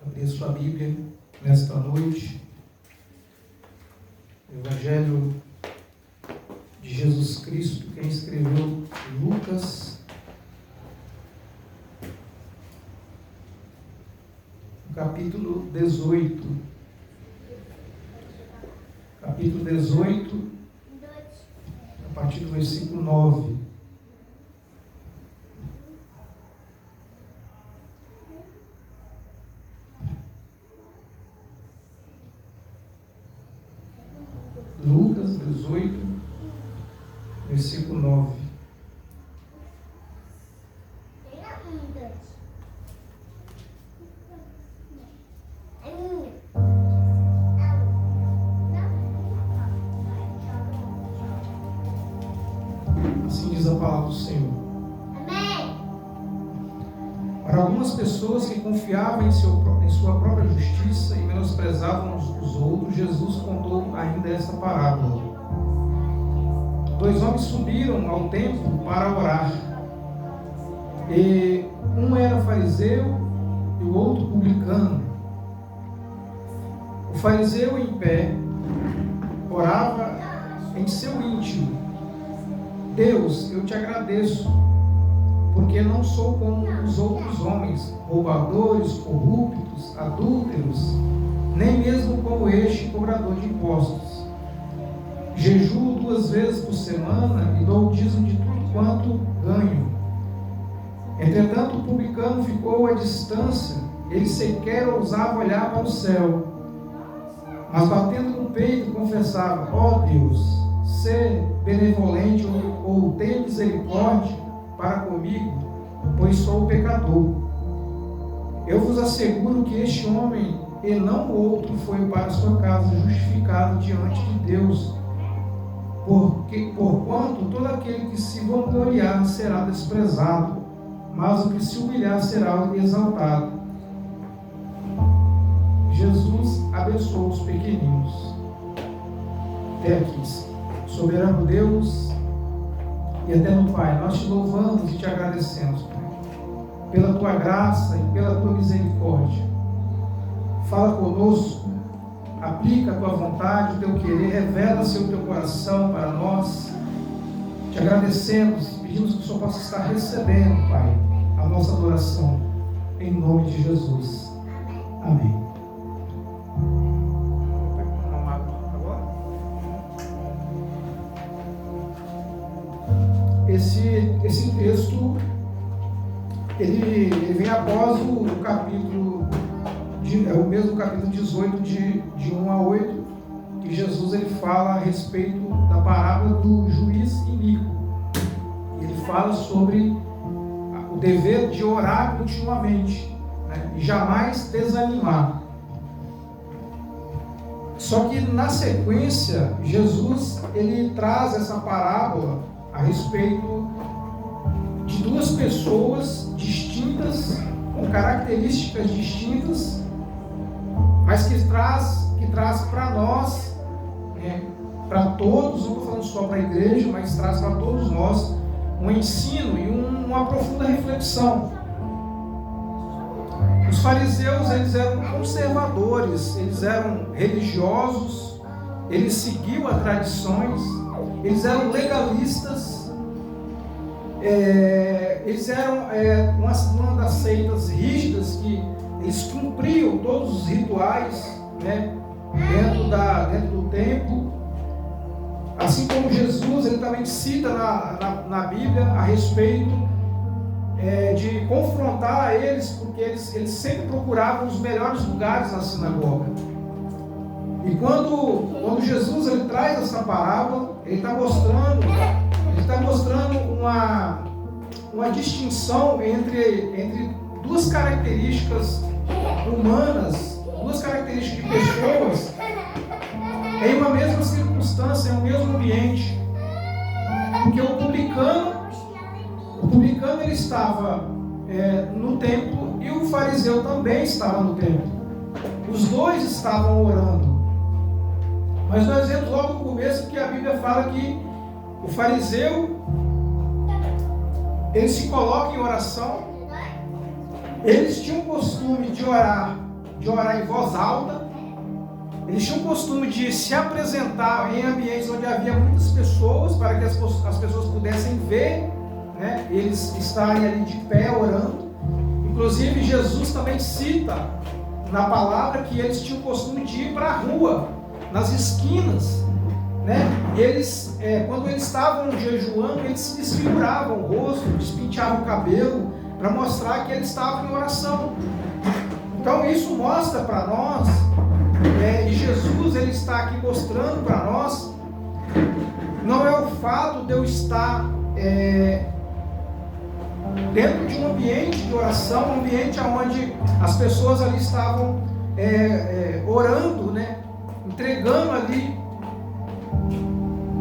Abrir sua Bíblia nesta noite. O Evangelho de Jesus Cristo, quem escreveu Lucas, capítulo 18. Capítulo 18, a partir do versículo 9. Lucas 18, versículo 9. Assim diz a palavra do Senhor. Amém. Para algumas pessoas que confiavam em sua própria justiça e menosprezavam os outros, Jesus contou ainda esta parábola. 2 homens subiram ao templo para orar. E um era fariseu e o outro publicano. O fariseu, em pé, orava em seu íntimo: Deus, eu te agradeço, porque não sou como os outros homens, roubadores, corruptos, adúlteros, nem mesmo como este cobrador de impostos. Jejuo 2 vezes por semana e dou o dízimo de tudo quanto ganho. Entretanto, o publicano ficou à distância, ele sequer ousava olhar para o céu, mas batendo no peito confessava: ó Deus, sê benevolente ou tenha misericórdia para comigo, pois sou pecador. Eu vos asseguro que este homem, e não o outro, foi para sua casa justificado diante de Deus. Porquanto todo aquele que se vangloriar será desprezado, mas o que se humilhar será exaltado. Jesus abençoou os pequeninos. Até aqui. Soberano Deus e eterno Pai, nós te louvamos e te agradecemos, Pai, pela tua graça e pela tua misericórdia. Fala conosco, aplica a tua vontade, o teu querer, revela-se o teu coração para nós. Te agradecemos, pedimos que o Senhor possa estar recebendo, Pai, a nossa adoração, em nome de Jesus. Amém. Esse texto ele vem após o capítulo, é o mesmo capítulo 18, de 1 a 8, que Jesus ele fala a respeito da parábola do juiz iníquo. Ele fala sobre o dever de orar continuamente, né, e jamais desanimar. Só que na sequência, Jesus ele traz essa parábola a respeito de 2 pessoas distintas, com características distintas, mas que traz para nós, né, para todos, não estou falando só para a igreja, mas traz para todos nós um ensino e uma profunda reflexão. Os fariseus, eles eram conservadores, eles eram religiosos, eles seguiam as tradições, eles eram legalistas, eles eram uma das seitas rígidas que eles cumpriam todos os rituais, né, dentro do templo. Assim como Jesus, ele também cita na Bíblia a respeito de confrontar eles, porque eles sempre procuravam os melhores lugares na sinagoga. E quando Jesus ele traz essa parábola, ele está mostrando uma distinção entre 2 características humanas, 2 características de pessoas, em uma mesma circunstância, em um mesmo ambiente. Porque o publicano ele estava no templo e o fariseu também estava no templo. Os 2 estavam orando. Mas nós vemos logo no começo que a Bíblia fala que o fariseu ele se coloca em oração. Eles tinham o costume de orar de orar em voz alta. Eles tinham o costume de se apresentar em ambientes onde havia muitas pessoas, para que as pessoas pudessem ver, né, eles estarem ali de pé orando. Inclusive Jesus também cita na palavra que eles tinham o costume de ir para a rua, nas esquinas, né? Eles, quando eles estavam jejuando, eles se desfiguravam o rosto, despintavam o cabelo, para mostrar que eles estavam em oração. Então isso mostra para nós, e Jesus ele está aqui mostrando para nós, não é o fato de eu estar dentro de um ambiente de oração, um ambiente onde as pessoas ali estavam orando, né, entregando ali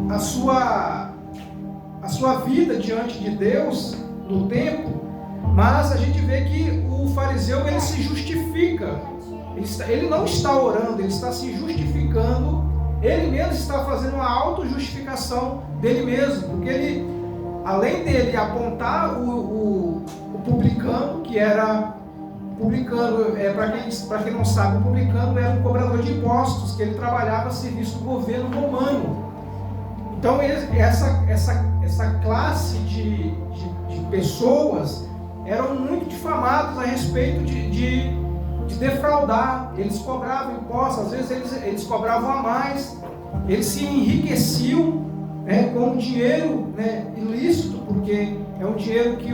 a sua vida diante de Deus no templo, mas a gente vê que o fariseu ele se justifica, ele não está orando, ele está se justificando, ele mesmo está fazendo uma autojustificação dele mesmo, porque ele, além dele apontar o publicano, que era publicano, para quem não sabe, o publicano era um cobrador de impostos, que ele trabalhava a serviço do governo romano. Então essa classe de pessoas eram muito difamados a respeito de defraudar. Eles cobravam impostos, às vezes eles cobravam a mais, eles se enriqueciam, né, com dinheiro, né, ilícito, porque é um dinheiro que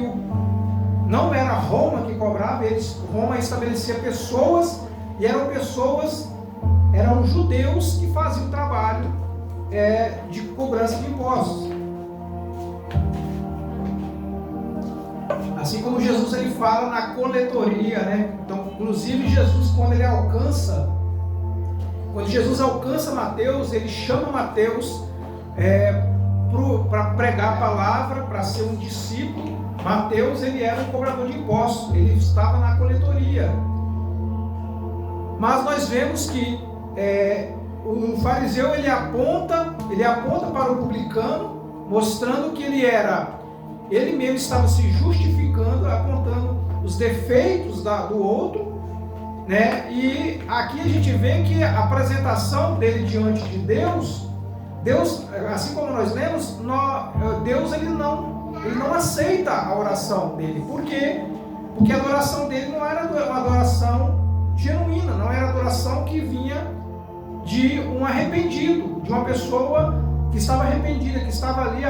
não era Roma que cobrava, Roma estabelecia pessoas, e eram judeus que faziam o trabalho de cobrança de impostos. Assim como Jesus ele fala na coletoria, né? Então, inclusive Jesus quando Jesus alcança Mateus, ele chama Mateus para pregar a palavra, para ser um discípulo. Mateus ele era um cobrador de impostos, ele estava na coletoria. Mas nós vemos que o fariseu ele aponta para o publicano, mostrando que ele mesmo estava se justificando, apontando os defeitos do outro, né? E aqui a gente vê que a apresentação dele diante de Deus, assim como nós lemos, Deus ele não aceita a oração dele. Por quê? Porque a adoração dele não era uma adoração genuína, não era adoração que vinha de um arrependido, de uma pessoa que estava arrependida, que estava ali,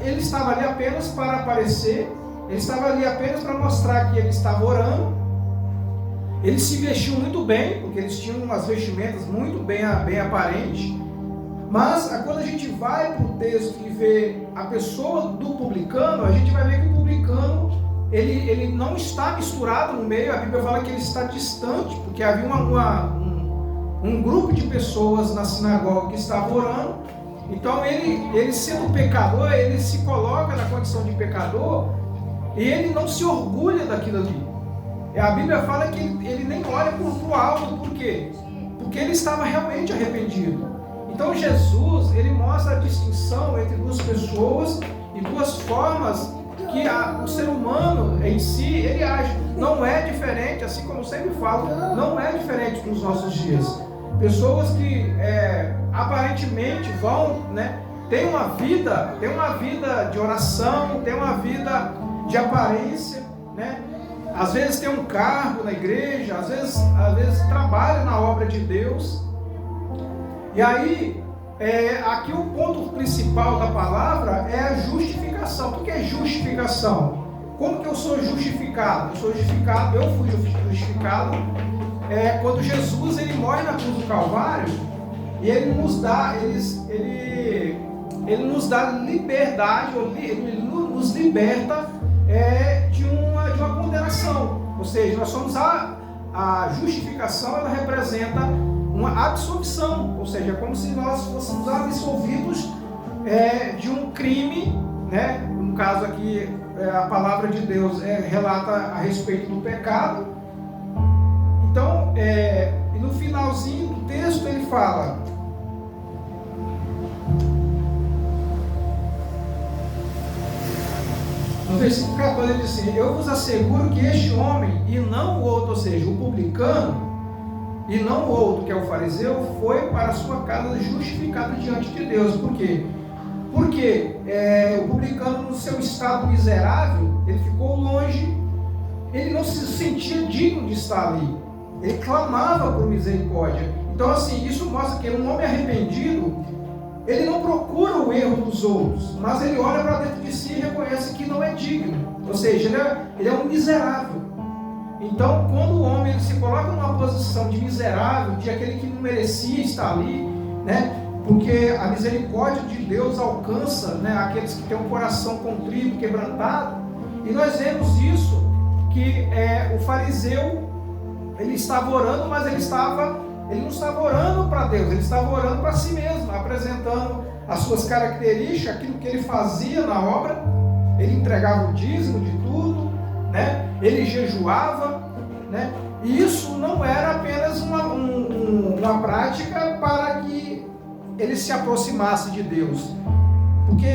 ele estava ali apenas para aparecer, ele estava ali apenas para mostrar que ele estava orando. Ele se vestiu muito bem, porque eles tinham umas vestimentas muito bem aparentes. Mas quando a gente vai para o texto e vê a pessoa do publicano, a gente vai ver que o publicano ele não está misturado no meio. A Bíblia fala que ele está distante, porque havia um grupo de pessoas na sinagoga que estavam orando. Então ele sendo pecador, ele se coloca na condição de pecador e ele não se orgulha daquilo ali. A Bíblia fala que ele nem olha para o alto. Por quê? Porque ele estava realmente arrependido. Então Jesus ele mostra a distinção entre duas pessoas e duas formas que o ser humano em si ele age. Não é diferente, assim como eu sempre falo, não é diferente nos nossos dias. Pessoas que aparentemente vão, né, tem uma vida de oração, tem uma vida de aparência, né? Às vezes tem um cargo na igreja, às vezes trabalha na obra de Deus. E aí, aqui o ponto principal da palavra é a justificação. O que é justificação? Como que eu sou justificado? Eu fui justificado quando Jesus ele morre na cruz do Calvário e ele nos dá liberdade, ele nos liberta de uma condenação. Ou seja, nós somos a justificação, ela representa uma absolvição, ou seja, como se nós fôssemos absolvidos de um crime, né? No caso aqui, a palavra de Deus relata a respeito do pecado. Então, e no finalzinho do texto ele fala: no versículo 14 ele diz assim: eu vos asseguro que este homem, e não o outro, ou seja, o publicano, e não o outro, que é o fariseu, foi para a sua casa justificado diante de Deus. Por quê? Porque o publicano, no seu estado miserável, ele ficou longe, ele não se sentia digno de estar ali, ele clamava por misericórdia. Então, assim, isso mostra que um homem arrependido, ele não procura o erro dos outros, mas ele olha para dentro de si e reconhece que não é digno, ou seja, ele é um miserável. Então, quando o homem ele se coloca numa posição de miserável, de aquele que não merecia estar ali, né? Porque a misericórdia de Deus alcança, né, aqueles que têm um coração contrito, quebrantado. E nós vemos isso, que o fariseu, ele estava orando, mas ele não estava orando para Deus, ele estava orando para si mesmo, apresentando as suas características, aquilo que ele fazia na obra. Ele entregava o dízimo de tudo, né? Ele jejuava, né? E isso não era apenas uma prática para que ele se aproximasse de Deus, porque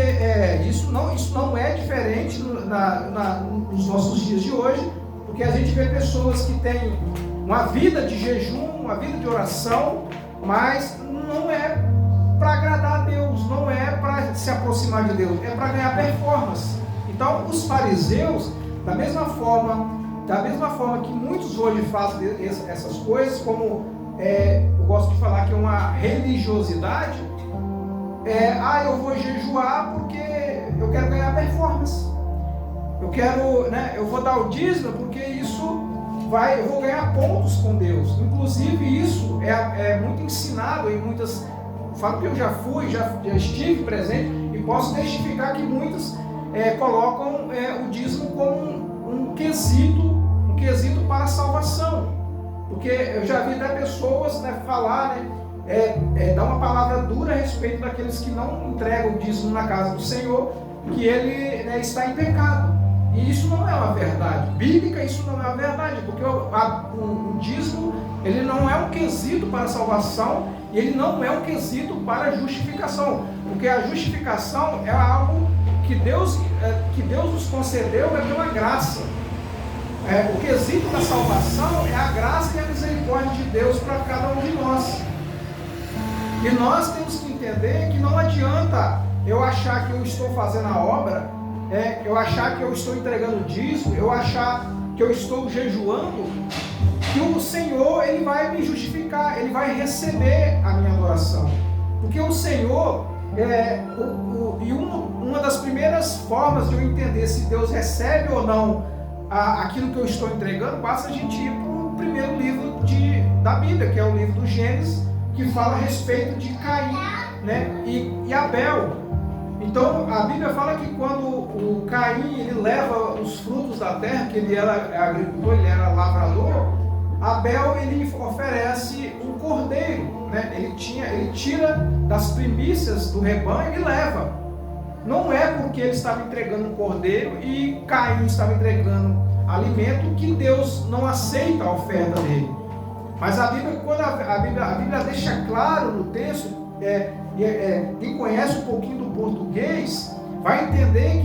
isso não é diferente nos nossos dias de hoje, porque a gente vê pessoas que têm uma vida de jejum, uma vida de oração, mas não é para agradar a Deus, não é para se aproximar de Deus, é para ganhar performance. Então, os fariseus, da mesma forma que muitos hoje fazem essas coisas, como eu gosto de falar que é uma religiosidade, eu vou jejuar porque eu quero ganhar performance, eu vou dar o dízimo porque eu vou ganhar pontos com Deus. Inclusive isso é muito ensinado em muitas, falo que eu já estive presente e posso testificar que muitos colocam o dízimo como um quesito para a salvação. Porque eu já vi até pessoas falar, dar uma palavra dura a respeito daqueles que não entregam o dízimo na casa do Senhor, que ele está em pecado. E isso não é uma verdade bíblica, isso não é uma verdade, porque o dízimo ele não é um quesito para a salvação e ele não é um quesito para a justificação, porque a justificação é algo que Deus nos concedeu pela graça. O quesito da salvação é a graça e a misericórdia de Deus para cada um de nós. E nós temos que entender que não adianta eu achar que eu estou fazendo a obra, eu achar que eu estou entregando dízimo, eu achar que eu estou jejuando, que o Senhor ele vai me justificar, ele vai receber a minha adoração. Porque o Senhor, uma das primeiras formas de eu entender se Deus recebe ou não aquilo que eu estou entregando, basta a gente ir para o primeiro livro da Bíblia, que é o livro do Gênesis, que fala a respeito de Caim, né, e Abel. Então a Bíblia fala que quando o Caim ele leva os frutos da terra, que ele era agricultor, ele era lavrador, Abel ele oferece um cordeiro, né? Ele tira das primícias do rebanho e leva. Não é porque ele estava entregando um cordeiro e Caim estava entregando alimento que Deus não aceita a oferta dele. Mas a Bíblia, quando a Bíblia deixa claro no texto, quem conhece um pouquinho do português vai entender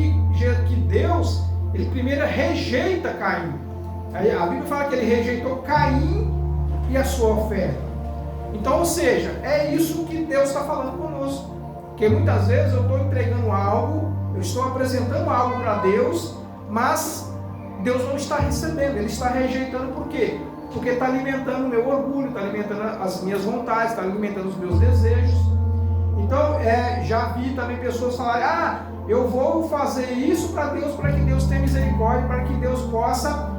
que Deus ele primeiro rejeita Caim. Aí a Bíblia fala que ele rejeitou Caim e a sua oferta. Então, ou seja, é isso que Deus está falando conosco. Porque muitas vezes eu estou entregando algo, eu estou apresentando algo para Deus, mas Deus não está recebendo, Ele está rejeitando. Por quê? Porque está alimentando o meu orgulho, está alimentando as minhas vontades, está alimentando os meus desejos. Então, já vi também pessoas falarem, eu vou fazer isso para que Deus tenha misericórdia, para que Deus possa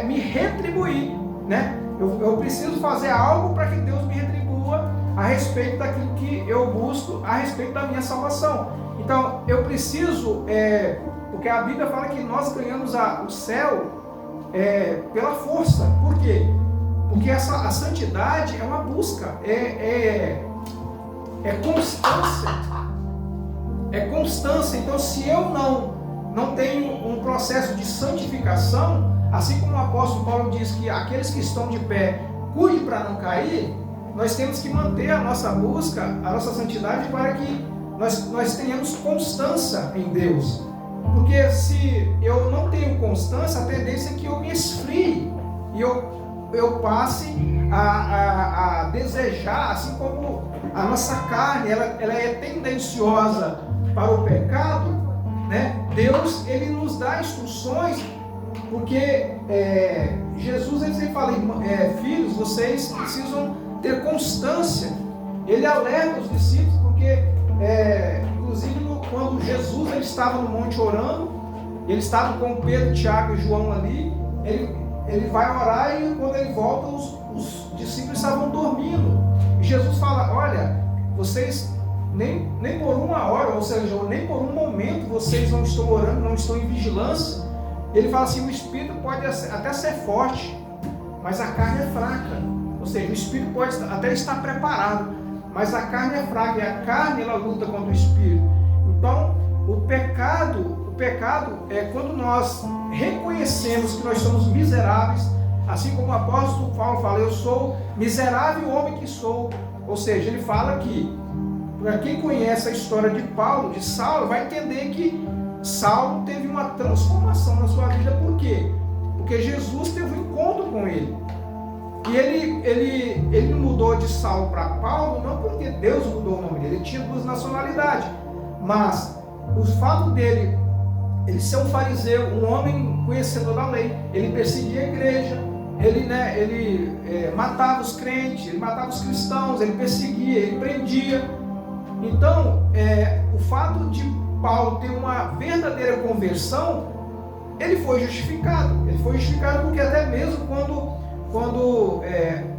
me retribuir, né? Eu preciso fazer algo para que Deus me retribua a respeito daquilo que eu busco, a respeito da minha salvação. Então, eu preciso, porque a Bíblia fala que nós ganhamos o céu pela força. Por quê? Porque a santidade é uma busca, é constância. É constância. Então, se eu não tenho um processo de santificação, assim como o apóstolo Paulo diz que aqueles que estão de pé, cuide para não cair, nós temos que manter a nossa busca, a nossa santidade, para que nós tenhamos constância em Deus. Porque se eu não tenho constância, a tendência é que eu me esfrie e eu passe a desejar, assim como a nossa carne, ela é tendenciosa para o pecado, né? Deus, ele nos dá instruções, porque Jesus, ele sempre fala, filhos, vocês precisam ter constância. Ele alerta os discípulos, porque inclusive quando Jesus ele estava no monte orando, ele estava com Pedro, Tiago e João ali, ele vai orar e quando ele volta os discípulos estavam dormindo, e Jesus fala, olha, vocês nem por uma hora, ou seja, nem por um momento vocês não estão orando, não estão em vigilância. Ele fala assim, o espírito pode até ser forte, mas a carne é fraca, ou seja, o espírito pode até estar preparado, mas a carne é fraca, e a carne ela luta contra o espírito. Então, o pecado é quando nós reconhecemos que nós somos miseráveis, assim como o apóstolo Paulo fala, eu sou miserável homem que sou. Ou seja, ele fala que, para quem conhece a história de Paulo, de Saulo, vai entender que Saulo teve uma transformação na sua vida. Por quê? Porque Jesus teve um encontro com ele. E ele mudou de Saulo para Paulo, não porque Deus mudou o nome dele, ele tinha duas nacionalidades, mas o fato dele, ele ser um fariseu, um homem conhecedor da lei, ele perseguia a igreja, ele matava os crentes, ele matava os cristãos, ele perseguia, ele prendia. Então, o fato de Paulo ter uma verdadeira conversão, ele foi justificado. Ele foi justificado porque até mesmo quando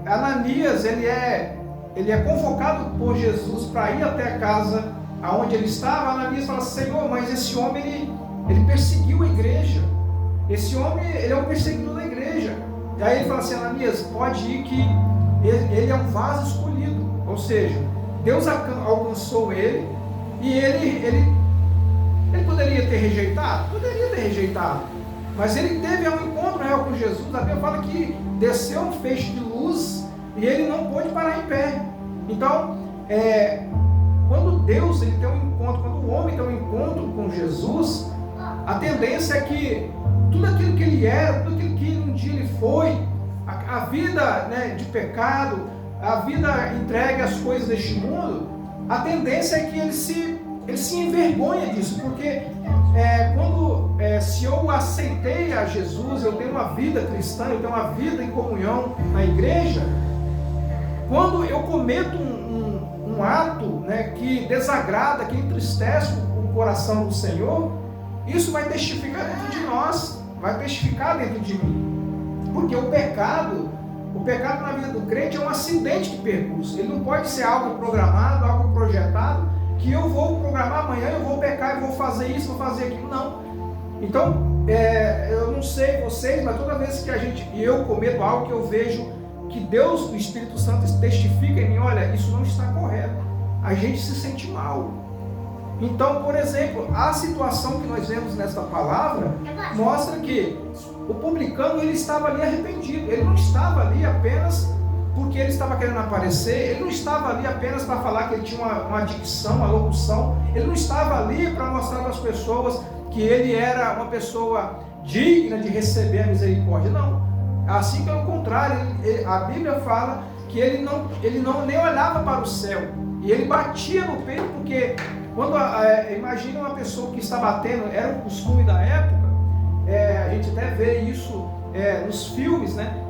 Ananias ele é convocado por Jesus para ir até a casa aonde ele estava, Ananias fala, Senhor, mas esse homem ele perseguiu a igreja, esse homem ele é um perseguidor da igreja. E aí ele fala assim, Ananias, pode ir que ele é um vaso escolhido, ou seja, Deus alcançou ele, e ele poderia ter rejeitado? Poderia ter rejeitado, mas ele teve um encontro real com Jesus. A Bíblia fala que desceu um feixe de luz e ele não pôde parar em pé. Então, quando Deus ele tem um encontro, quando o homem tem um encontro com Jesus, a tendência é que tudo aquilo que ele era, tudo aquilo que um dia ele foi, a vida de pecado, a vida entregue às coisas deste mundo, a tendência é que ele se envergonha disso, porque se eu aceitei a Jesus, eu tenho uma vida cristã, eu tenho uma vida em comunhão na igreja, quando eu cometo um ato que desagrada, que entristece o coração do Senhor, isso vai testificar dentro de nós, vai testificar dentro de mim, porque o pecado na vida do crente é um acidente de percurso. Ele não pode ser algo programado, algo projetado, que eu vou programar amanhã, eu vou pecar, eu vou fazer isso, vou fazer aquilo, não. Então, eu não sei vocês, mas toda vez que eu cometo algo que eu vejo que Deus, o Espírito Santo testifica em mim, olha, isso não está correto, a gente se sente mal. Então, por exemplo, a situação que nós vemos nesta palavra mostra que o publicano ele estava ali arrependido, ele não estava ali apenas porque ele estava querendo aparecer, ele não estava ali apenas para falar que ele tinha uma dicção, uma locução, ele não estava ali para mostrar para as pessoas que ele era uma pessoa digna de receber a misericórdia, não. Assim pelo contrário, a Bíblia fala que ele não nem olhava para o céu, e ele batia no peito, porque quando imagina uma pessoa que está batendo, era um costume da época, a gente até vê isso nos filmes, né?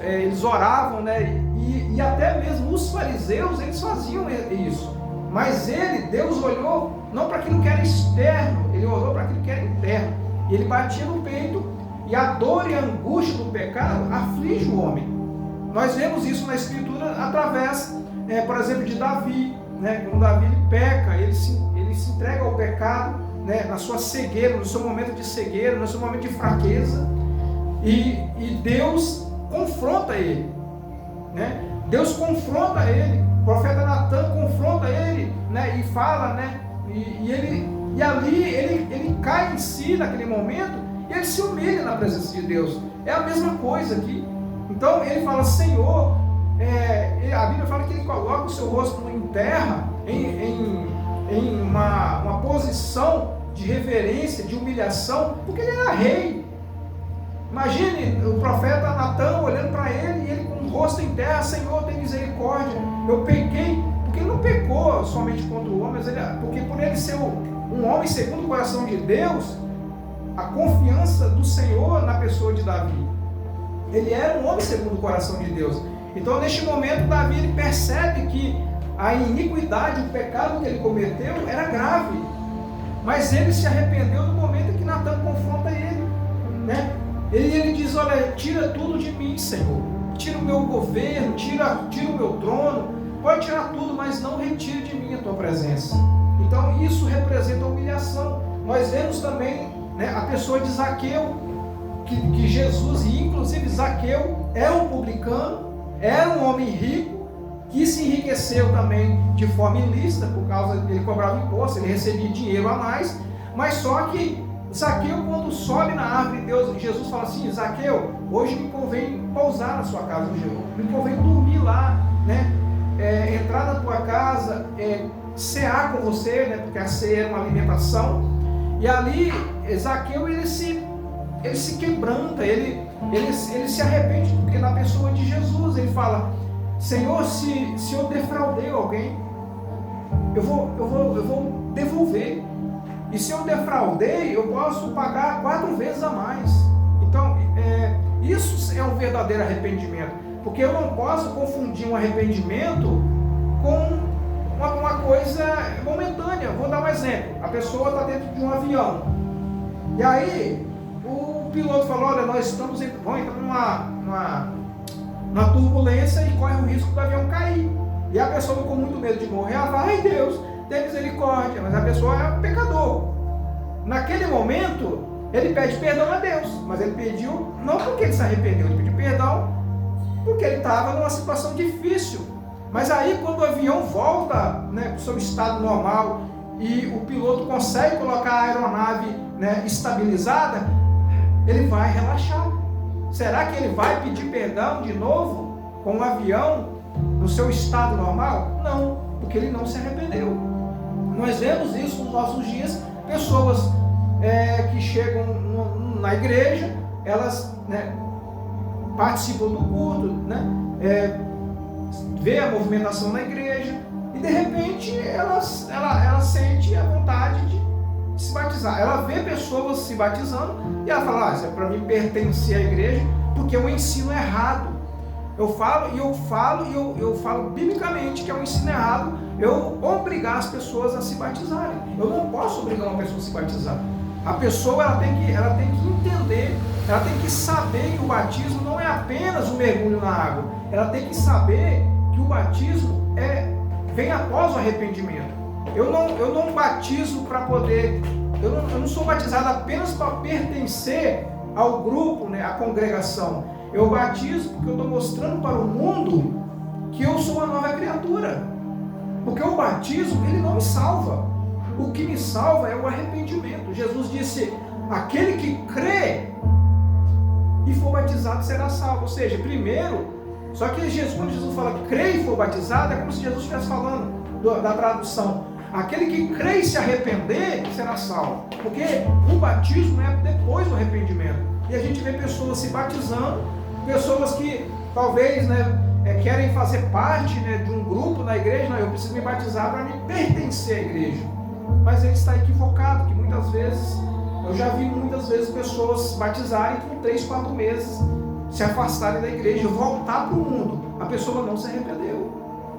Eles oravam, né? E até mesmo os fariseus, eles faziam isso. Mas Deus olhou não para aquilo que era externo, ele olhou para aquilo que era interno. E ele batia no peito, e a dor e a angústia do pecado aflige o homem. Nós vemos isso na Escritura através, por exemplo, de Davi, né? Quando Davi ele peca, ele se entrega ao pecado, né? Na sua cegueira, no seu momento de cegueira, no seu momento de fraqueza, e Deus confronta ele, né? Deus confronta ele, o profeta Natan confronta ele, né? E fala, né? E ali ele cai em si naquele momento, e ele se humilha na presença de Deus. É a mesma coisa aqui. Então ele fala, Senhor, a Bíblia fala que ele coloca o seu rosto em terra, em uma posição de reverência, de humilhação, porque ele era rei. Imagine o profeta Natan olhando para ele e ele com o rosto em terra: Senhor, tem misericórdia, eu pequei. Porque ele não pecou somente contra o homem, porque por ele ser um homem segundo o coração de Deus, a confiança do Senhor na pessoa de Davi. Ele era um homem segundo o coração de Deus. Então, neste momento, Davi ele percebe que a iniquidade, o pecado que ele cometeu era grave. Mas ele se arrependeu no momento em que Natan confronta ele, né? Ele diz: olha, tira tudo de mim, Senhor. Tira o meu governo, tira o meu trono. Pode tirar tudo, mas não retire de mim a tua presença. Então isso representa humilhação. Nós vemos também, né, a pessoa de Zaqueu, que Jesus, e inclusive Zaqueu, é um publicano, era um homem rico, que se enriqueceu também de forma ilícita, por causa que ele cobrava imposto, ele recebia dinheiro a mais. Mas só que Zaqueu, quando sobe na árvore de Deus, Jesus fala assim: Zaqueu, hoje me convém pousar na sua casa, me convém dormir lá, né? Entrar na tua casa, cear com você, né? Porque a ceia é uma alimentação. E ali Zaqueu ele se quebranta, ele se arrepende, porque na pessoa de Jesus ele fala: Senhor, se eu defraudei alguém, eu vou devolver. E se eu defraudei, eu posso pagar 4 vezes a mais. Então, isso é um verdadeiro arrependimento. Porque eu não posso confundir um arrependimento com uma coisa momentânea. Vou dar um exemplo. A pessoa está dentro de um avião. E aí, o piloto falou: olha, nós vamos entrar numa turbulência e corre o risco do avião cair. E a pessoa ficou muito medo de morrer. Ela fala: ai Deus, tem misericórdia. Mas a pessoa é pecador. Naquele momento, ele pede perdão a Deus. Mas ele pediu, não porque ele se arrependeu, ele pediu perdão porque ele estava numa situação difícil. Mas aí, quando o avião volta, né, para o seu estado normal e o piloto consegue colocar a aeronave, né, estabilizada, ele vai relaxar. Será que ele vai pedir perdão de novo com o avião no seu estado normal? Não, porque ele não se arrependeu. Nós vemos isso nos nossos dias. Pessoas que chegam na igreja, elas, né, participam do culto, né, vê a movimentação na igreja e de repente ela sente a vontade de se batizar. Ela vê pessoas se batizando e ela fala: isso é para mim pertencer à igreja, porque é um ensino errado. Eu falo biblicamente que é um ensino errado eu obrigar as pessoas a se batizarem. Eu não posso obrigar uma pessoa a se batizar. A pessoa ela tem que entender, ela tem que saber que o batismo não é apenas um mergulho na água. Ela tem que saber que o batismo vem após o arrependimento. Eu não batizo para poder, eu não sou batizado apenas para pertencer ao grupo, né, à congregação. Eu batizo porque eu estou mostrando para o mundo que eu sou uma nova criatura. Porque o batismo, ele não me salva. O que me salva é o arrependimento. Jesus disse: aquele que crê e for batizado será salvo. Ou seja, primeiro, só que quando Jesus fala que crê e for batizado, é como se Jesus estivesse falando da tradução: aquele que crê e se arrepender será salvo. Porque o batismo é depois do arrependimento. E a gente vê pessoas se batizando, pessoas que talvez, né, querem fazer parte, né, de um grupo na igreja. Não, eu preciso me batizar para me pertencer à igreja. Mas ele está equivocado, que muitas vezes, eu já vi muitas vezes pessoas batizarem com 3, 4 meses, se afastarem da igreja, voltar para o mundo. A pessoa não se arrependeu.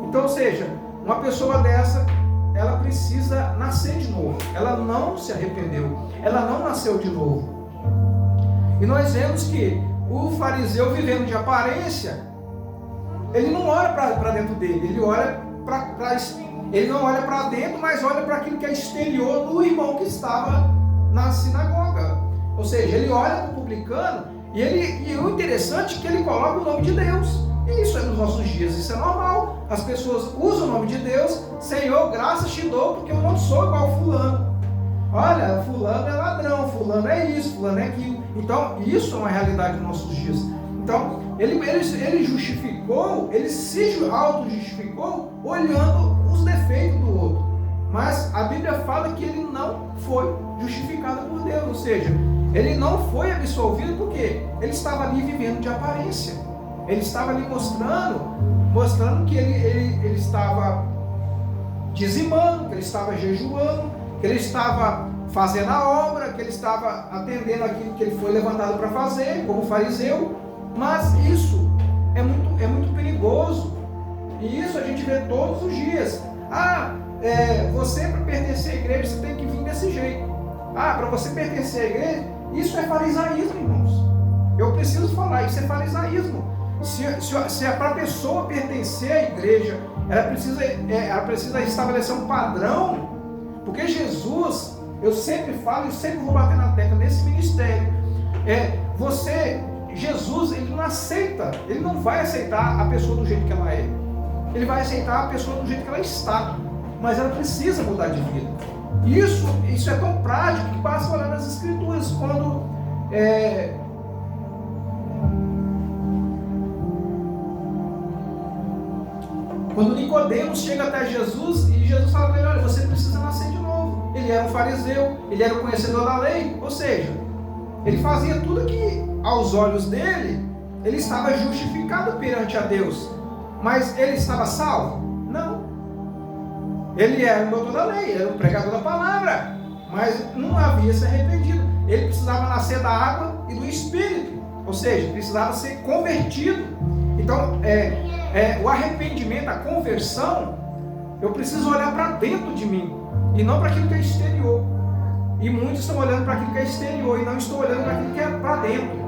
Então, ou seja, uma pessoa dessa, ela precisa nascer de novo. Ela não se arrependeu, ela não nasceu de novo. E nós vemos que o fariseu, vivendo de aparência, ele não olha para dentro dele, ele olha ele não olha para dentro, mas olha para aquilo que é exterior do irmão que estava na sinagoga. Ou seja, ele olha para o publicano e o interessante é que ele coloca o nome de Deus. E isso é nos nossos dias, isso é normal. As pessoas usam o nome de Deus: Senhor, graças te dou, porque eu não sou igual fulano. Olha, fulano é ladrão, fulano é isso, fulano é aquilo. Então, isso é uma realidade dos nossos dias. Então, ele justificou, ele se auto-justificou olhando os defeitos do outro. Mas a Bíblia fala que ele não foi justificado por Deus, ou seja, ele não foi absolvido porque ele estava ali vivendo de aparência. Ele estava ali mostrando que ele estava dizimando, que ele estava jejuando, que ele estava fazendo a obra, que ele estava atendendo aquilo que ele foi levantado para fazer, como fariseu. Mas isso é muito perigoso. E isso a gente vê todos os dias. Você para pertencer à igreja, você tem que vir desse jeito. Para você pertencer à igreja, isso é farisaísmo, irmãos. Eu preciso falar, isso é farisaísmo. Se é para a pessoa pertencer à igreja, ela precisa estabelecer um padrão. Porque Jesus, eu sempre falo e sempre vou bater na tecla nesse ministério. Jesus, ele não aceita, ele não vai aceitar a pessoa do jeito que ela é. Ele vai aceitar a pessoa do jeito que ela está. Mas ela precisa mudar de vida. Isso é tão prático que basta olhar nas Escrituras. Quando Nicodemos chega até Jesus e Jesus fala para ele: olha, você precisa nascer de novo. Ele era um fariseu, ele era um conhecedor da lei, ou seja, ele fazia tudo que aos olhos dele, ele estava justificado perante a Deus. Mas ele estava salvo? Não. Ele era um doutor da lei, ele era um pregador da palavra, mas não havia se arrependido. Ele precisava nascer da água e do Espírito, ou seja, precisava ser convertido. Então, o arrependimento, a conversão, eu preciso olhar para dentro de mim e não para aquilo que é exterior. E muitos estão olhando para aquilo que é exterior e não estão olhando para aquilo que é para dentro.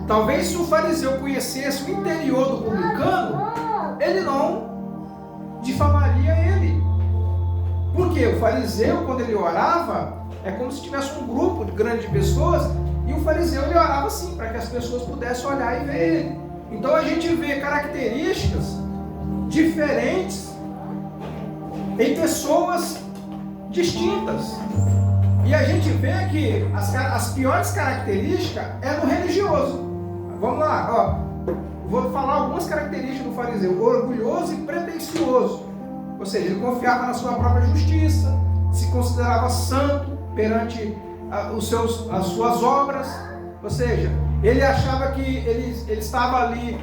Talvez se o fariseu conhecesse o interior do publicano, ele não difamaria ele. Porque o fariseu, quando ele orava, é como se tivesse um grupo grande de pessoas, e o fariseu ele orava assim, para que as pessoas pudessem olhar e ver ele. Então a gente vê características diferentes em pessoas distintas. E a gente vê que as piores características é no religioso. Vamos lá, vou falar algumas características do fariseu: orgulhoso e pretensioso. Ou seja, ele confiava na sua própria justiça, se considerava santo perante as suas obras. Ou seja, ele achava que ele estava ali,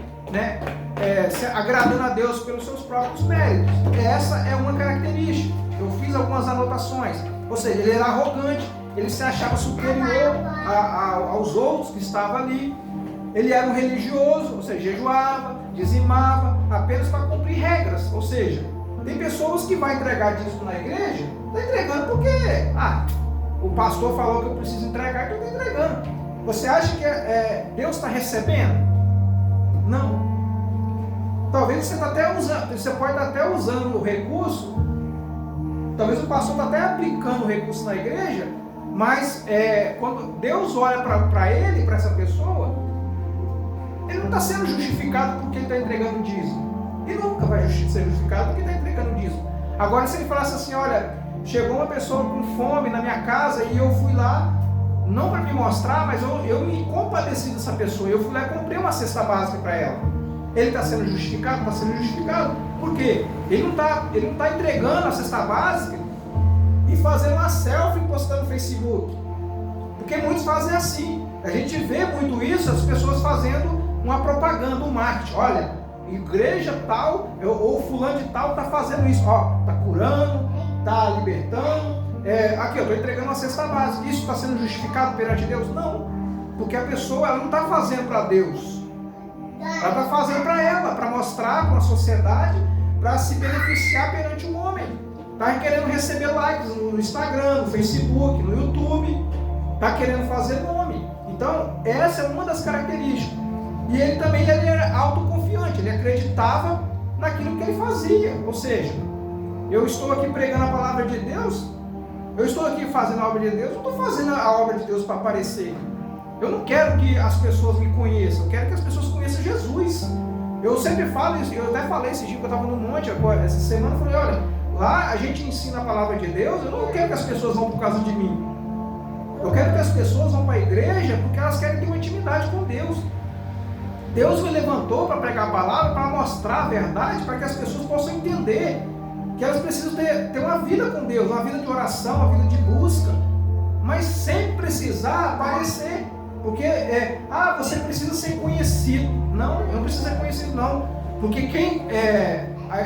agradando a Deus pelos seus próprios méritos. Essa é uma característica. Eu fiz algumas anotações. Ou seja, ele era arrogante, ele se achava superior aos outros que estavam ali. Ele era um religioso, ou seja, jejuava, dizimava, apenas para cumprir regras. Ou seja, tem pessoas que vão entregar dízimo na igreja, está entregando porque o pastor falou que eu preciso entregar, então eu estou entregando. Você acha que Deus está recebendo? Não. Talvez você pode estar até usando o recurso, talvez o pastor está até aplicando o recurso na igreja, mas quando Deus olha para ele, para essa pessoa, ele não está sendo justificado porque ele está entregando dízimo. Ele nunca vai ser justificado porque está entregando dízimo. Agora, se ele falasse assim: olha, chegou uma pessoa com fome na minha casa e eu fui lá, não para me mostrar, mas eu me compadeci dessa pessoa, eu fui lá e comprei uma cesta básica para ela. Ele está sendo justificado? Está sendo justificado. Por quê? Ele não está entregando a cesta básica e fazendo uma selfie e postando no Facebook. Porque muitos fazem assim. A gente vê muito isso, as pessoas fazendo uma propaganda, um marketing. Olha, igreja tal, ou fulano de tal está fazendo isso. Está curando, está libertando. Aqui, eu estou entregando uma cesta básica. Isso está sendo justificado perante Deus? Não. Porque a pessoa ela não está fazendo para Deus. Ela está fazendo para ela, para mostrar para a sociedade, para se beneficiar perante o homem. Está querendo receber likes no Instagram, no Facebook, no YouTube. Está querendo fazer nome. Então, essa é uma das características. E ele também era autoconfiante, ele acreditava naquilo que ele fazia. Ou seja, eu estou aqui pregando a palavra de Deus, eu estou aqui fazendo a obra de Deus, eu não estou fazendo a obra de Deus para aparecer. Eu não quero que as pessoas me conheçam, eu quero que as pessoas conheçam Jesus. Eu sempre falo isso, eu até falei esse dia que eu estava no monte agora, essa semana, eu falei: olha, lá a gente ensina a palavra de Deus, eu não quero que as pessoas vão por causa de mim. Eu quero que as pessoas vão para a igreja porque elas querem ter uma intimidade com Deus. Deus me levantou para pregar a palavra, para mostrar a verdade, para que as pessoas possam entender que elas precisam ter uma vida com Deus, uma vida de oração, uma vida de busca, mas sem precisar aparecer, porque você precisa ser conhecido. Não, eu não preciso ser conhecido não, porque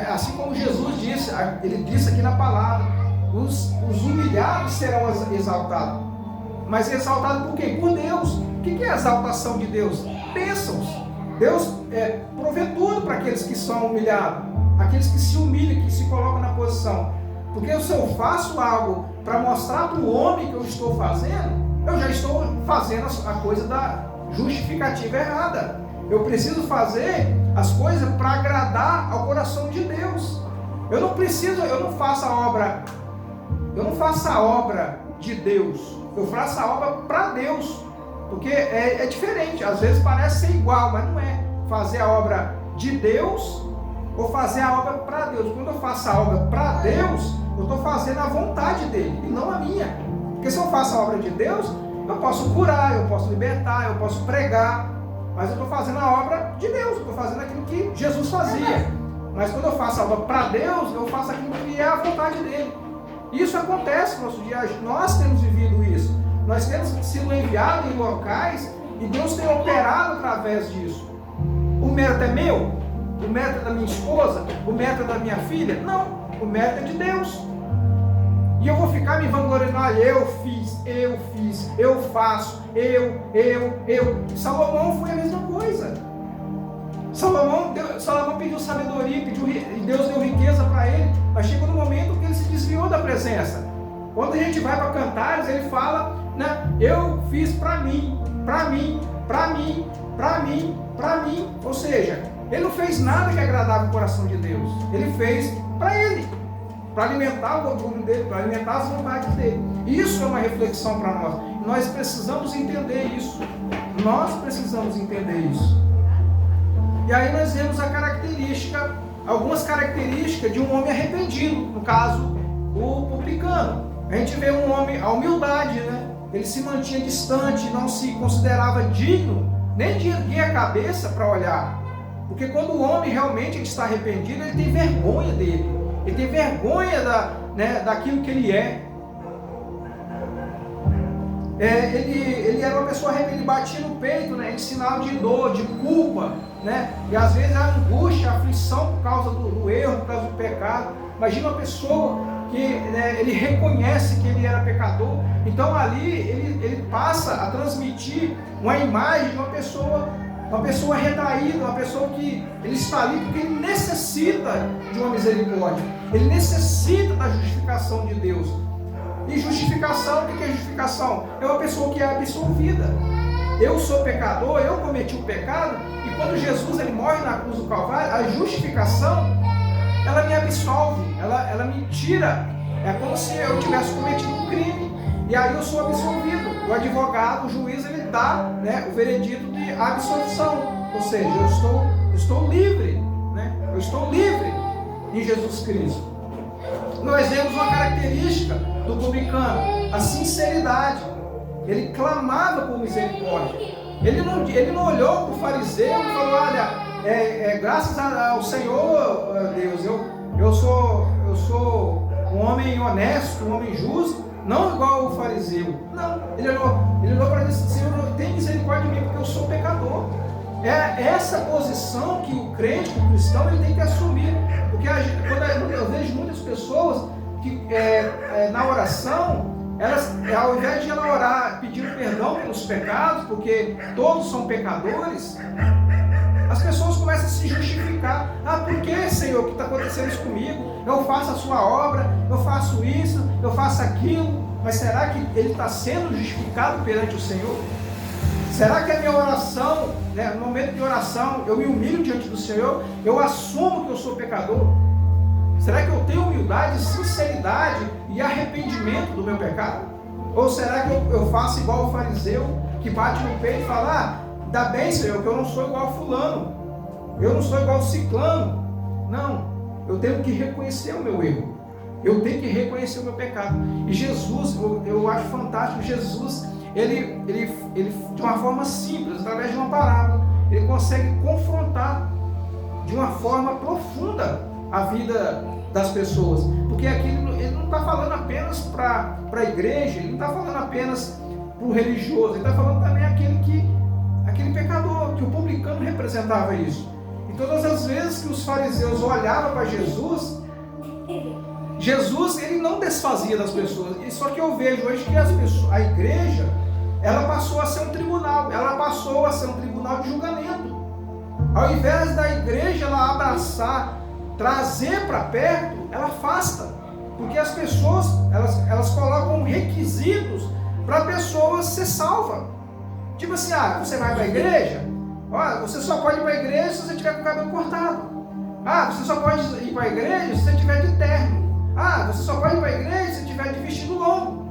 assim como Jesus disse, ele disse aqui na palavra, os humilhados serão exaltados, mas exaltados por quê? Por Deus. O que é a exaltação de Deus? Bênçãos. Deus provê tudo para aqueles que são humilhados, aqueles que se humilham, que se colocam na posição. Porque se eu faço algo para mostrar para o homem que eu estou fazendo, eu já estou fazendo a coisa da justificativa errada. Eu preciso fazer as coisas para agradar ao coração de Deus. Eu não faço a obra de Deus, eu faço a obra para Deus. Porque é diferente, às vezes parece ser igual, mas não é. Fazer a obra de Deus ou fazer a obra para Deus. Quando eu faço a obra para Deus, eu estou fazendo a vontade dele e não a minha. Porque se eu faço a obra de Deus, eu posso curar, eu posso libertar, eu posso pregar, mas eu estou fazendo a obra de Deus, eu estou fazendo aquilo que Jesus fazia. Mas quando eu faço a obra para Deus, eu faço aquilo que é a vontade dele. Isso acontece no nosso dia, nós temos vivido isso. Nós temos sido enviados em locais e Deus tem operado através disso. O mérito é meu? O mérito é da minha esposa? O mérito é da minha filha? Não, o mérito é de Deus. E eu vou ficar me vangloriando, olha, eu faço, eu. Salomão foi a mesma coisa. Salomão pediu sabedoria, e Deus deu riqueza para ele, mas chegou no momento que ele se desviou da presença. Quando a gente vai para Cantares, ele fala, né, eu fiz para mim. Ou seja, ele não fez nada que agradava o coração de Deus. Ele fez para ele, para alimentar o orgulho dele, para alimentar as vontades dele. Isso é uma reflexão para nós. Nós precisamos entender isso. E aí nós vemos algumas características de um homem arrependido. No caso, o publicano. A gente vê um homem, a humildade, né? Ele se mantinha distante, não se considerava digno nem de erguer a cabeça para olhar. Porque quando o homem realmente está arrependido, ele tem vergonha dele. Ele tem vergonha daquilo que ele é. Ele era uma pessoa arrependida, ele batia no peito, né, em sinal de dor, de culpa, né? E às vezes a angústia, a aflição por causa do erro, por causa do pecado. Imagina uma pessoa que ele reconhece que ele era pecador, então ali ele passa a transmitir uma imagem de uma pessoa retraída, uma pessoa que ele está ali porque ele necessita de uma misericórdia, ele necessita da justificação de Deus. E justificação, o que é justificação? É uma pessoa que é absolvida. Eu sou pecador, eu cometi o pecado, e quando Jesus ele morre na cruz do Calvário, a justificação, ela me absolve, ela me tira. É como se eu tivesse cometido um crime, e aí eu sou absolvido. O advogado, o juiz, ele dá, né, o veredito de absolvição. Ou seja, eu estou livre, né? Eu estou livre em Jesus Cristo. Nós vemos uma característica do publicano, a sinceridade. Ele clamava por misericórdia. Ele não olhou para o fariseu e falou, olha, graças ao Senhor, Deus, eu sou um homem honesto, um homem justo, não igual o fariseu. Não, ele olhou para ele e disse, Senhor, tem misericórdia de mim, porque eu sou pecador. É essa posição que o crente, o cristão, ele tem que assumir. Porque quando eu vejo muitas pessoas que na oração, elas, ao invés de ela orar pedindo perdão pelos pecados, porque todos são pecadores, as pessoas começam a se justificar. Por que, Senhor, o que está acontecendo isso comigo? Eu faço a sua obra, eu faço isso, eu faço aquilo, mas será que ele está sendo justificado perante o Senhor? Será que a minha oração, né, no momento de oração, eu me humilho diante do Senhor, eu assumo que eu sou pecador? Será que eu tenho humildade, sinceridade e arrependimento do meu pecado? Ou será que eu faço igual o fariseu, que bate no peito e fala, dá bem, Senhor, que eu não sou igual a fulano, eu não sou igual a ciclano? Não, eu tenho que reconhecer o meu erro, eu tenho que reconhecer o meu pecado. E Jesus, eu acho fantástico, Jesus, ele de uma forma simples, através de uma parábola, ele consegue confrontar de uma forma profunda a vida das pessoas. Porque aqui ele não está falando apenas para a igreja, ele não está falando apenas para o religioso, ele está falando também aquele pecador, que o publicano representava isso. E todas as vezes que os fariseus olhavam para Jesus, ele não desfazia das pessoas. E só que eu vejo hoje que a igreja, ela passou a ser um tribunal, ela passou a ser um tribunal de julgamento. Ao invés da igreja ela abraçar, trazer para perto, ela afasta. Porque as pessoas, elas colocam requisitos para a pessoa ser salva. Tipo assim, você vai para a igreja? Você só pode ir para a igreja se você tiver com o cabelo cortado. Você só pode ir para a igreja se você tiver de terno. Você só pode ir para a igreja se tiver de vestido longo.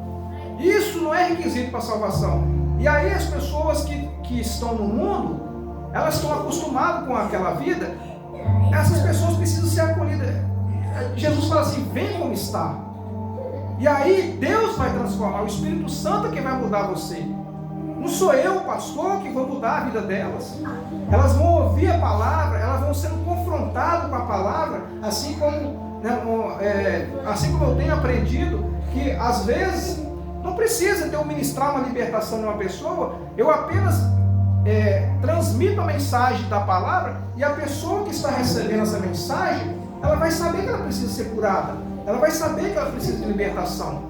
Isso não é requisito para a salvação. E aí as pessoas que estão no mundo, elas estão acostumadas com aquela vida. Essas pessoas precisam ser acolhidas. Jesus fala assim, vem como está. E aí Deus vai transformar, o Espírito Santo é quem vai mudar você. Não sou eu, o pastor, que vou mudar a vida delas. Elas vão ouvir a palavra, elas vão sendo confrontadas com a palavra, assim como eu tenho aprendido, que às vezes não precisa ter ministrar uma libertação de uma pessoa, eu apenas transmito a mensagem da palavra, e a pessoa que está recebendo essa mensagem, ela vai saber que ela precisa ser curada, ela vai saber que ela precisa de libertação.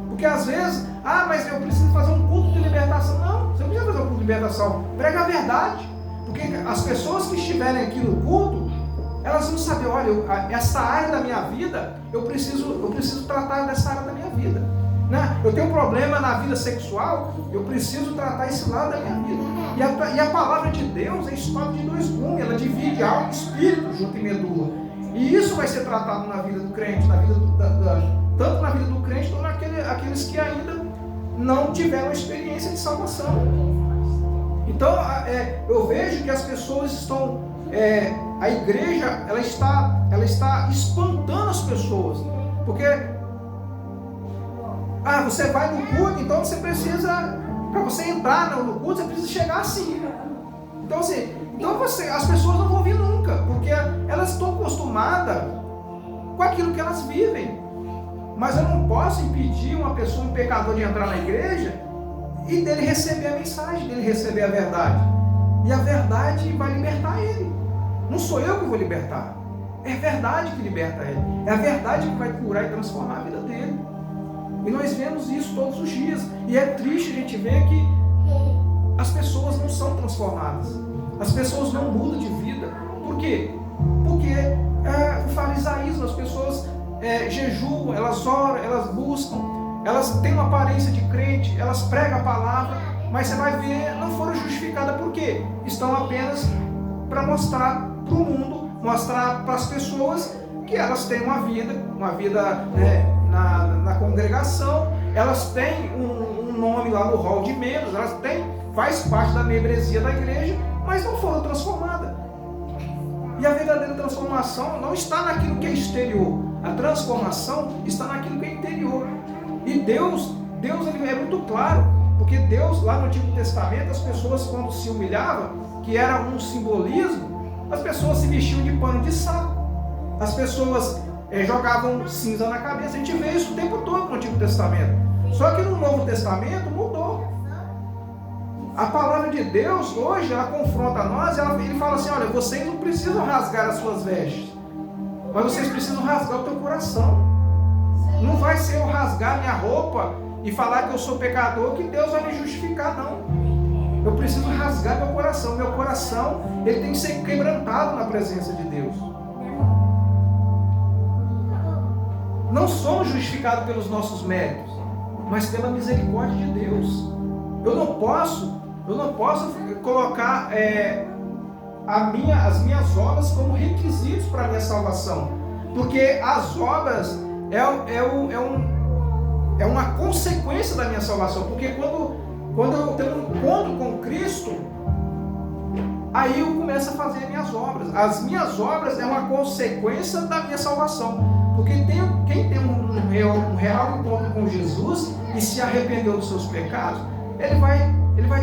Porque às vezes, mas eu preciso fazer um culto de libertação. Não, você não precisa fazer um culto de libertação, prega a verdade. Porque as pessoas que estiverem aqui no culto, elas vão saber, olha, essa área da minha vida, eu preciso tratar dessa área da minha vida. Né? Eu tenho um problema na vida sexual, eu preciso tratar esse lado da minha vida. E a palavra de Deus é espada de dois gumes, ela divide alma e espírito junto em medula. E isso vai ser tratado na vida do crente, na vida tanto na vida do crente, quanto aqueles que ainda não tiveram experiência de salvação. Então, eu vejo que as pessoas estão, a igreja, ela está espantando as pessoas, porque você vai no culto, então você precisa, para você entrar no culto, você precisa chegar assim. Então, assim, as pessoas não vão vir nunca, porque elas estão acostumadas com aquilo que elas vivem. Mas eu não posso impedir uma pessoa, um pecador, de entrar na igreja e dele receber a mensagem, dele receber a verdade. E a verdade vai libertar ele. Não sou eu que vou libertar. É a verdade que liberta ele. É a verdade que vai curar e transformar a vida dele. E nós vemos isso todos os dias. E é triste a gente ver que as pessoas não são transformadas. As pessoas não mudam de vida. Por quê? Porque o farisaísmo, as pessoas jejuam, elas oram, elas buscam, elas têm uma aparência de crente, elas pregam a palavra, mas você vai ver, não foram justificadas. Por quê? Estão apenas para mostrar para o mundo, mostrar para as pessoas que elas têm uma vida na congregação, elas têm um nome lá no hall de membros, faz parte da membresia da igreja, mas não foram transformadas. E a verdadeira transformação não está naquilo que é exterior. A transformação está naquilo que é interior. E Deus ele é muito claro, porque Deus, lá no Antigo Testamento, as pessoas, quando se humilhavam, que era um simbolismo, as pessoas se vestiam de pano de saco, as pessoas jogavam cinza na cabeça. A gente vê isso o tempo todo no Antigo Testamento. Só que no Novo Testamento mudou. A palavra de Deus hoje, ela confronta nós, ele fala assim, olha, vocês não precisam rasgar as suas vestes, mas vocês precisam rasgar o teu coração. Não vai ser eu rasgar minha roupa e falar que eu sou pecador que Deus vai me justificar, não. Eu preciso rasgar meu coração. Meu coração, ele tem que ser quebrantado na presença de Deus. Não somos justificados pelos nossos méritos, mas pela misericórdia de Deus. Eu não posso colocar as minhas obras como requisitos para a minha salvação, porque as obras é uma consequência da minha salvação. Porque quando eu tenho um encontro com Cristo, aí eu começo a fazer minhas obras. As minhas obras é uma consequência da minha salvação. Porque quem tem um real encontro com Jesus e se arrependeu dos seus pecados, ele vai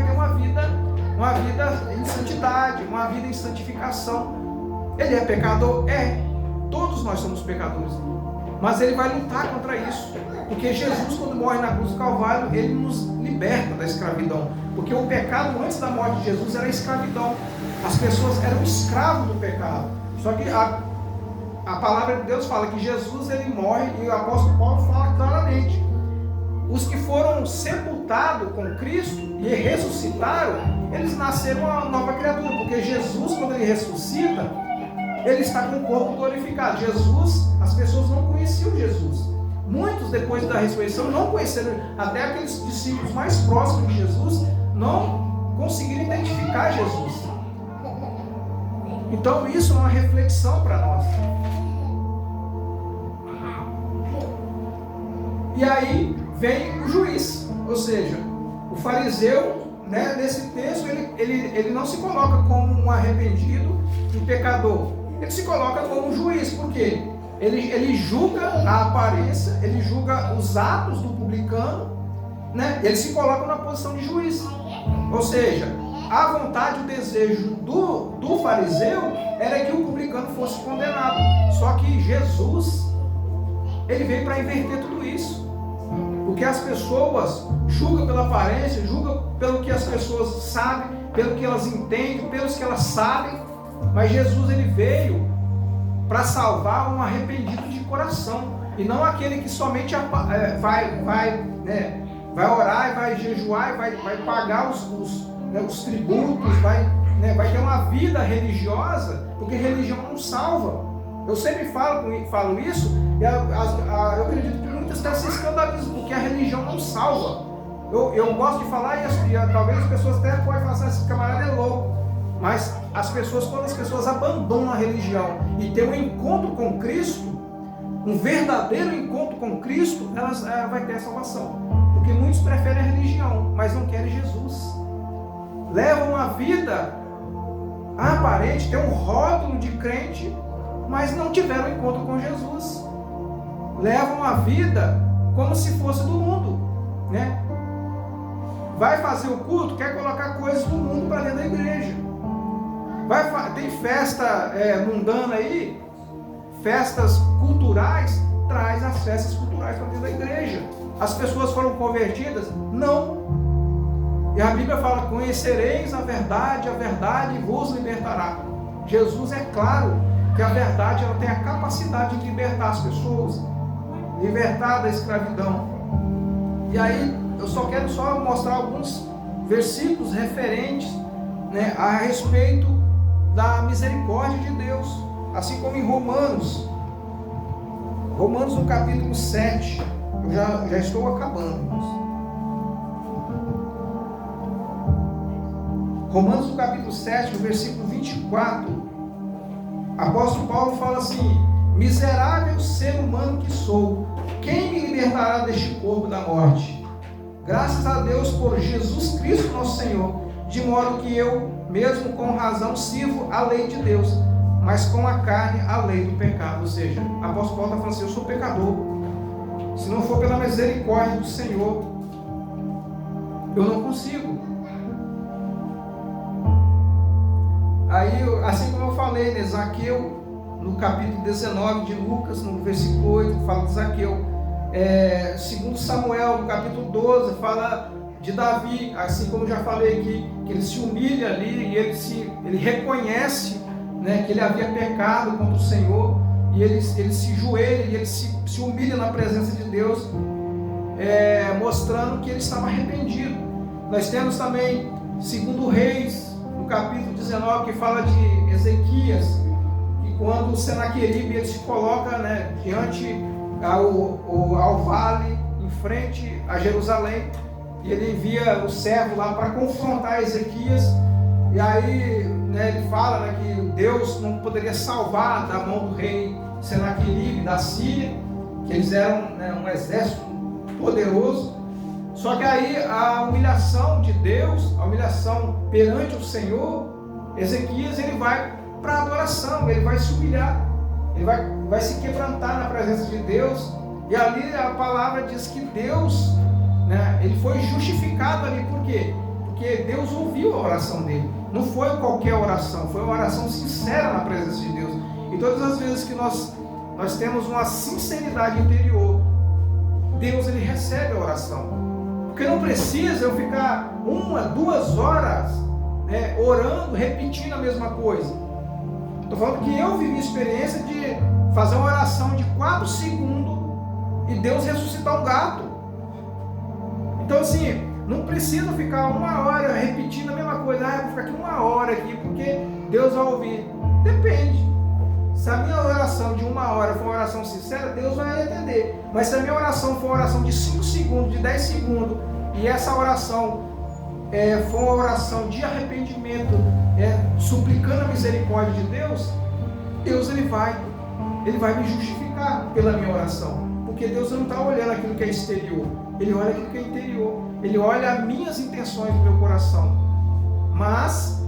ter uma vida em santidade, uma vida em santificação. Ele é pecador? É. Todos nós somos pecadores. Mas ele vai lutar contra isso. Porque Jesus, quando morre na cruz do Calvário, ele nos liberta da escravidão. Porque o pecado antes da morte de Jesus era a escravidão. As pessoas eram escravos do pecado. Só que a palavra de Deus fala que Jesus ele morre, e o apóstolo Paulo fala claramente: os que foram sepultados com Cristo e ressuscitaram, eles nasceram uma nova criatura. Porque Jesus, quando ele ressuscita, ele está com o corpo glorificado. Jesus, as pessoas não conheciam Jesus. Muitos, depois da ressurreição, não conheceram. Até aqueles discípulos mais próximos de Jesus não conseguiram identificar Jesus. Então isso é uma reflexão para nós. E aí vem o juiz, ou seja, o fariseu, né, nesse texto ele não se coloca como um arrependido e pecador. Ele se coloca como um juiz. Por quê? Ele julga a aparência, ele julga os atos do publicano, né? Ele se coloca na posição de juiz. Ou seja, a vontade, o desejo do fariseu era que o publicano fosse condenado. Só que Jesus, ele veio para inverter tudo isso. Porque as pessoas julgam pela aparência, julgam pelo que as pessoas sabem, pelo que elas entendem, pelos que elas sabem. Mas Jesus, ele veio para salvar um arrependido de coração, e não aquele que somente vai orar e vai jejuar e vai pagar os tributos, vai ter uma vida religiosa, porque religião não salva. Eu sempre falo isso, e eu acredito que muitas até se escandalizam, porque a religião não salva. Eu gosto de falar isso, e talvez as pessoas até podem falar assim: esse camarada é louco. Mas quando as pessoas abandonam a religião e têm um encontro com Cristo, um verdadeiro encontro com Cristo, elas vai ter a salvação. Porque muitos preferem a religião, mas não querem Jesus. Levam uma vida aparente, tem um rótulo de crente, mas não tiveram encontro com Jesus. Levam a vida como se fosse do mundo, né? Vai fazer o culto, quer colocar coisas do mundo para dentro da igreja. Tem festa mundana aí, festas culturais, traz as festas culturais para dentro da igreja. As pessoas foram convertidas? Não. E a Bíblia fala: conhecereis a verdade vos libertará. Jesus é claro que a verdade ela tem a capacidade de libertar as pessoas, libertar da escravidão. E aí eu só quero mostrar alguns versículos referentes, né, a respeito da misericórdia de Deus, assim como em Romanos no capítulo 7, eu já estou acabando, irmãos. Romanos no capítulo 7, no versículo 24, apóstolo Paulo fala assim: miserável ser humano que sou, quem me libertará deste corpo da morte? Graças a Deus por Jesus Cristo nosso Senhor, de modo que eu mesmo com razão sirvo a lei de Deus, mas com a carne a lei do pecado. Ou seja, o apóstolo Paulo está falando assim: eu sou pecador. Se não for pela misericórdia do Senhor, eu não consigo. Aí, assim como eu falei, né, Zaqueu, no capítulo 19 de Lucas, no versículo 8, fala de Zaqueu. Segundo Samuel, no capítulo 12, fala de Davi, assim como eu já falei aqui, que ele se humilha ali e ele reconhece, né, que ele havia pecado contra o Senhor, e ele se joelha e ele se humilha na presença de Deus, mostrando que ele estava arrependido. Nós temos também, segundo Reis, no capítulo 19, que fala de Ezequias, que quando o Senaqueribe ele se coloca, né, diante ao vale, em frente a Jerusalém, e ele envia o servo lá para confrontar Ezequias, e aí, né, ele fala, né, que Deus não poderia salvar da mão do rei Senaqueribe da Síria, que eles eram, né, um exército poderoso. Só que aí a humilhação de Deus, a humilhação perante o Senhor, Ezequias ele vai para a adoração, ele vai se humilhar, ele vai se quebrantar na presença de Deus, e ali a palavra diz que Deus, né, ele foi justificado ali. Por quê? Porque Deus ouviu a oração dele. Não foi qualquer oração, foi uma oração sincera na presença de Deus. E todas as vezes que nós nós temos uma sinceridade interior, Deus ele recebe a oração. Porque não precisa eu ficar 1, 2 horas orando, repetindo a mesma coisa. Estou falando que eu vivi a experiência de fazer uma oração de 4 segundos e Deus ressuscitar um gato. Então assim, não precisa ficar 1 hora repetindo a mesma coisa. Eu vou ficar aqui 1 hora aqui porque Deus vai ouvir. Depende. Se a minha oração de 1 hora for uma oração sincera, Deus vai atender. Mas se a minha oração for uma oração de 5 segundos, de 10 segundos, e essa oração for uma oração de arrependimento, suplicando a misericórdia de Deus, Deus ele vai me justificar pela minha oração. Porque Deus não está olhando aquilo que é exterior, Ele olha aquilo que é interior. Ele olha as minhas intenções do meu coração. Mas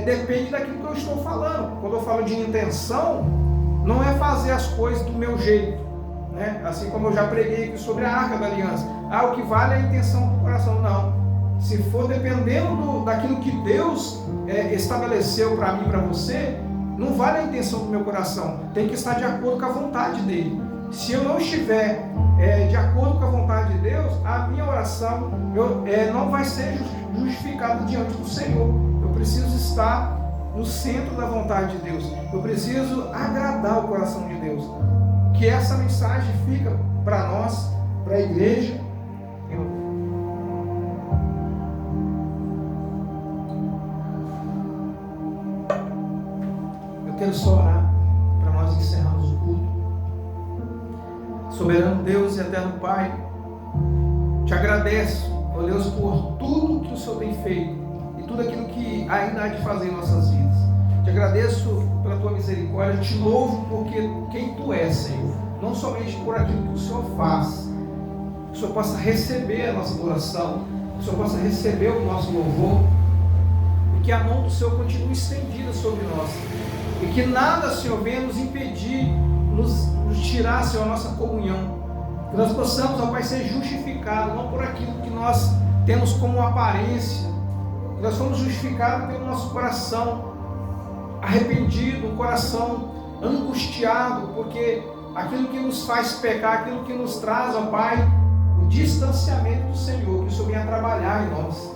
depende daquilo que eu estou falando. Quando eu falo de intenção, não é fazer as coisas do meu jeito, né? Assim como eu já preguei aqui sobre a Arca da Aliança. O que vale é a intenção do coração. Não. Se for dependendo daquilo que Deus estabeleceu para mim e para você, não vale a intenção do meu coração. Tem que estar de acordo com a vontade dele. Se eu não estiver de acordo com a vontade de Deus, a minha oração não vai ser justificada diante do Senhor. Eu preciso estar no centro da vontade de Deus. Eu preciso agradar o coração de Deus. Que essa mensagem fica para nós, para a igreja. Eu quero só orar para nós encerrarmos o culto. Soberano Deus e eterno Pai, te agradeço, ó Deus, por tudo que o Senhor tem feito e tudo aquilo que ainda há de fazer em nossas vidas. Te agradeço pela tua misericórdia, te louvo porque quem tu és, Senhor, não somente por aquilo que o Senhor faz, que o Senhor possa receber a nossa adoração, que o Senhor possa receber o nosso louvor e que a mão do Senhor continue estendida sobre nós e que nada, Senhor, venha nos impedir, nos tirar, Senhor, a nossa comunhão. Que nós possamos, ó Pai, ser justificados, não por aquilo que nós temos como aparência. Que nós somos justificados pelo nosso coração arrependido, um coração angustiado, porque aquilo que nos faz pecar, aquilo que nos traz, ó Pai, o distanciamento do Senhor, que o Senhor venha trabalhar em nós.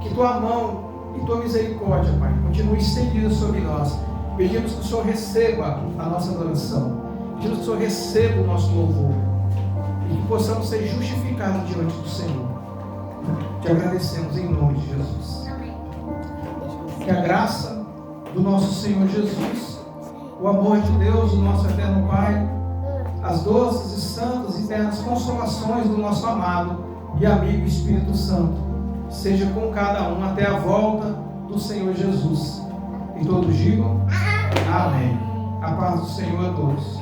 Que tua mão e tua misericórdia, Pai, continue estendida sobre nós. Pedimos que o Senhor receba a nossa adoração. Pedimos que o Senhor receba o nosso louvor. E que possamos ser justificados diante do Senhor. Te agradecemos em nome de Jesus. Que a graça do nosso Senhor Jesus, o amor de Deus, o nosso eterno Pai, as doces e santas e eternas consolações do nosso amado e amigo Espírito Santo, seja com cada um até a volta do Senhor Jesus. E todos digam amém. A paz do Senhor a todos.